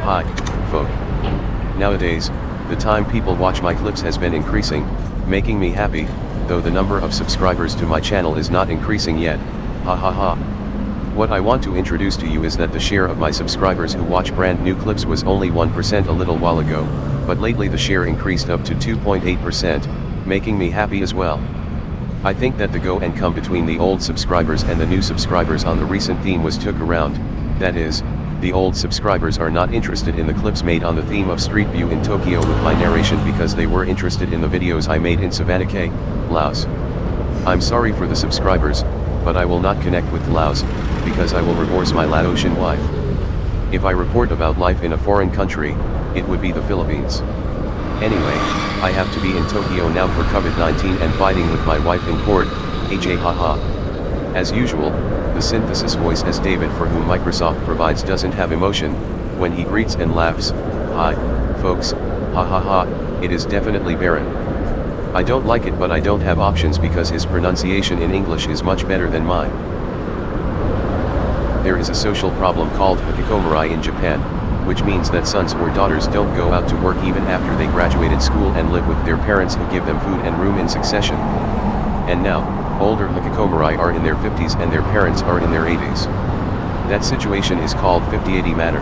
Hi, folk. Nowadays, the time people watch my clips has been increasing, making me happy, though the number of subscribers to my channel is not increasing yet, ha ha ha. What I want to introduce to you is that the share of my subscribers who watch brand new clips was only 1% a little while ago, but lately the share increased up to 2.8%, making me happy as well. I think that the go and come between the old subscribers and the new subscribers on the recent theme was took around, that is, the old subscribers are not interested in the clips made on the theme of Street View in Tokyo with my narration because they were interested in the videos I made in Savannakhe, Laos. I'm sorry for the subscribers, but I will not connect with Laos, because I will divorce my Laotian wife. If I report about life in a foreign country, it would be the Philippines. Anyway, I have to be in Tokyo now for COVID-19 and fighting with my wife in court, haha. As usual, the synthesis voice as David for whom Microsoft provides doesn't have emotion, when he greets and laughs, hi, folks, ha ha ha, it is definitely barren. I don't like it but I don't have options because his pronunciation in English is much better than mine. There is a social problem called hikikomori in Japan, which means that sons or daughters don't go out to work even after they graduated school and live with their parents who give them food and room in succession. And now, older hikikomori are in their 50s and their parents are in their 80s. That situation is called 50-80 matter.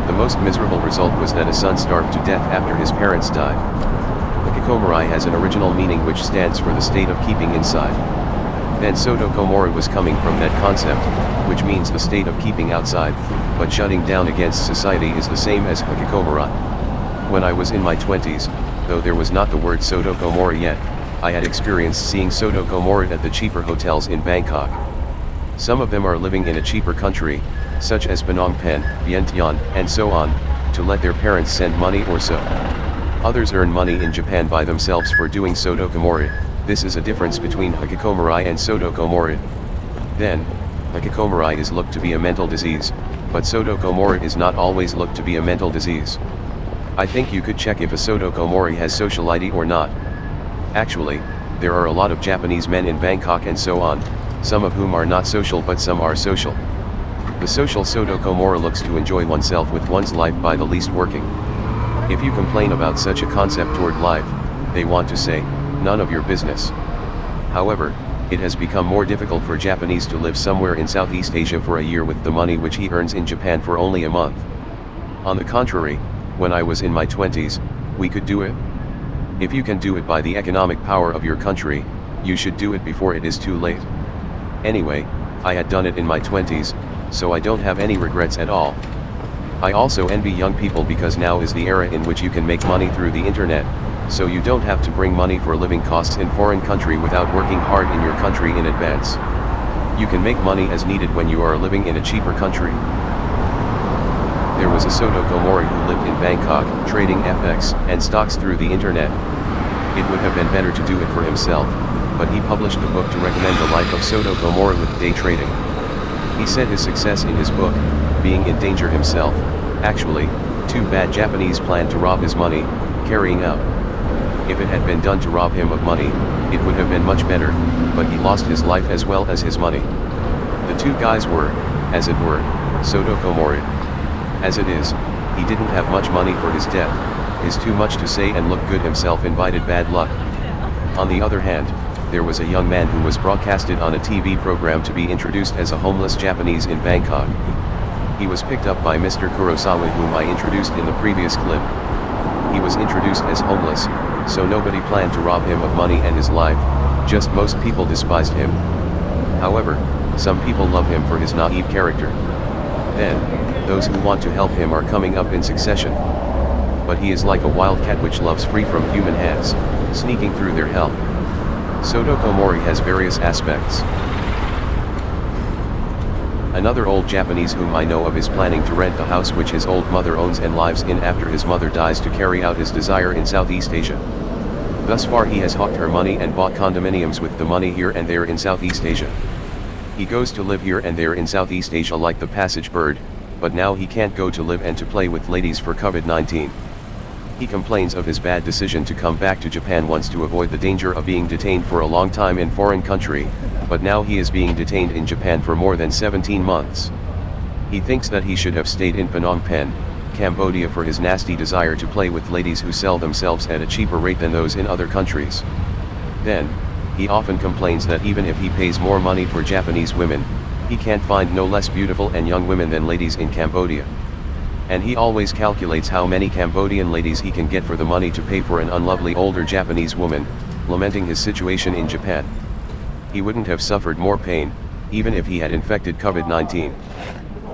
The most miserable result was that a son starved to death after his parents died. Hikikomori has an original meaning which stands for the state of keeping inside. Then sotokomori was coming from that concept, which means the state of keeping outside, but shutting down against society is the same as hikikomori. When I was in my 20s, though there was not the word sotokomori yet, I had experienced seeing sotokomori at the cheaper hotels in Bangkok. Some of them are living in a cheaper country, such as Phnom Penh, Vientiane, and so on, to let their parents send money or so. Others earn money in Japan by themselves for doing sotokomori. This is a difference between hikikomori and sotokomori. Then, hikikomori is looked to be a mental disease, but sotokomori is not always looked to be a mental disease. I think you could check if a sotokomori has sociality or not. Actually, there are a lot of Japanese men in Bangkok and so on, some of whom are not social but some are social. The social sotokomori looks to enjoy oneself with one's life by the least working. If you complain about such a concept toward life, they want to say, none of your business. However, it has become more difficult for Japanese to live somewhere in Southeast Asia for a year with the money which he earns in Japan for only a month. On the contrary, when I was in my 20s, we could do it. If you can do it by the economic power of your country, you should do it before it is too late. Anyway, I had done it in my 20s, so I don't have any regrets at all. I also envy young people because now is the era in which you can make money through the internet, so you don't have to bring money for living costs in foreign country without working hard in your country in advance. You can make money as needed when you are living in a cheaper country. There was a sotokomori who lived in Bangkok, trading FX and stocks through the internet. It would have been better to do it for himself, but he published a book to recommend the life of sotokomori with day trading. He said his success in his book, being in danger himself, actually, too bad Japanese planned to rob his money, carrying out. If it had been done to rob him of money, it would have been much better, but he lost his life as well as his money. The two guys were, as it were, sotokomori. As it is, he didn't have much money for his death, his too much to say and look good himself invited bad luck. On the other hand, there was a young man who was broadcasted on a TV program to be introduced as a homeless Japanese in Bangkok. He was picked up by Mr. Kurosawa whom I introduced in the previous clip. He was introduced as homeless, so nobody planned to rob him of money and his life, just most people despised him. However, some people love him for his naive character. Then, those who want to help him are coming up in succession. But he is like a wild cat which loves free from human hands, sneaking through their help. Sotokomori has various aspects. Another old Japanese whom I know of is planning to rent the house which his old mother owns and lives in after his mother dies to carry out his desire in Southeast Asia. Thus far he has hawked her money and bought condominiums with the money here and there in Southeast Asia. He goes to live here and there in Southeast Asia like the passage bird, but now he can't go to live and to play with ladies for COVID-19. He complains of his bad decision to come back to Japan once to avoid the danger of being detained for a long time in foreign country, but now he is being detained in Japan for more than 17 months. He thinks that he should have stayed in Phnom Penh, Cambodia for his nasty desire to play with ladies who sell themselves at a cheaper rate than those in other countries. Then, he often complains that even if he pays more money for Japanese women, he can't find no less beautiful and young women than ladies in Cambodia. And he always calculates how many Cambodian ladies he can get for the money to pay for an unlovely older Japanese woman, lamenting his situation in Japan. He wouldn't have suffered more pain, even if he had infected COVID-19.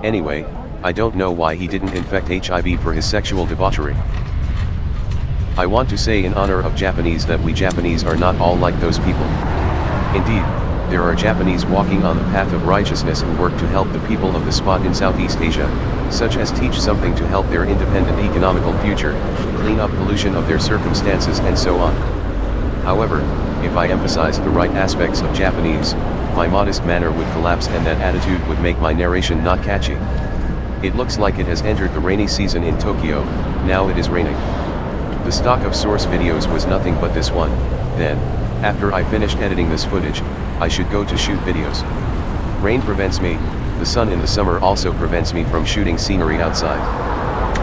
Anyway, I don't know why he didn't infect HIV for his sexual debauchery. I want to say in honor of Japanese that we Japanese are not all like those people. Indeed, there are Japanese walking on the path of righteousness who work to help the people of the spot in Southeast Asia, such as teach something to help their independent economical future, clean up pollution of their circumstances and so on. However, if I emphasized the right aspects of Japanese, my modest manner would collapse and that attitude would make my narration not catchy. It looks like it has entered the rainy season in Tokyo, now it is raining. The stock of source videos was nothing but this one. Then, after I finished editing this footage, I should go to shoot videos. Rain prevents me, the sun in the summer also prevents me from shooting scenery outside.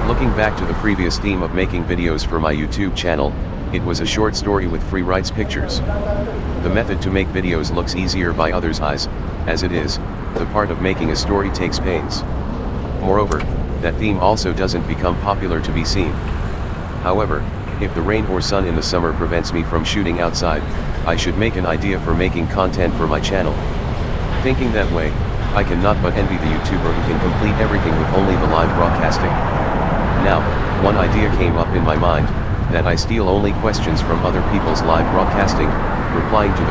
Looking back to the previous theme of making videos for my YouTube channel, it was a short story with free rights pictures. The method to make videos looks easier by others' eyes, as it is, the part of making a story takes pains. Moreover, that theme also doesn't become popular to be seen. However, if the rain or sun in the summer prevents me from shooting outside, I should make an idea for making content for my channel. Thinking that way, I cannot but envy the YouTuber who can complete everything with only the live broadcasting. Now, one idea came up in my mind, that I steal only questions from other people's live broadcasting, replying to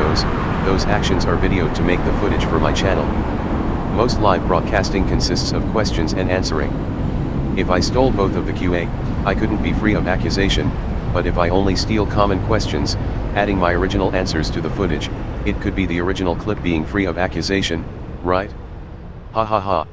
those actions are videoed to make the footage for my channel. Most live broadcasting consists of questions and answering. If I stole both of the QA, I couldn't be free of accusation, but if I only steal common questions, adding my original answers to the footage, it could be the original clip being free of accusation, right? Ha ha ha.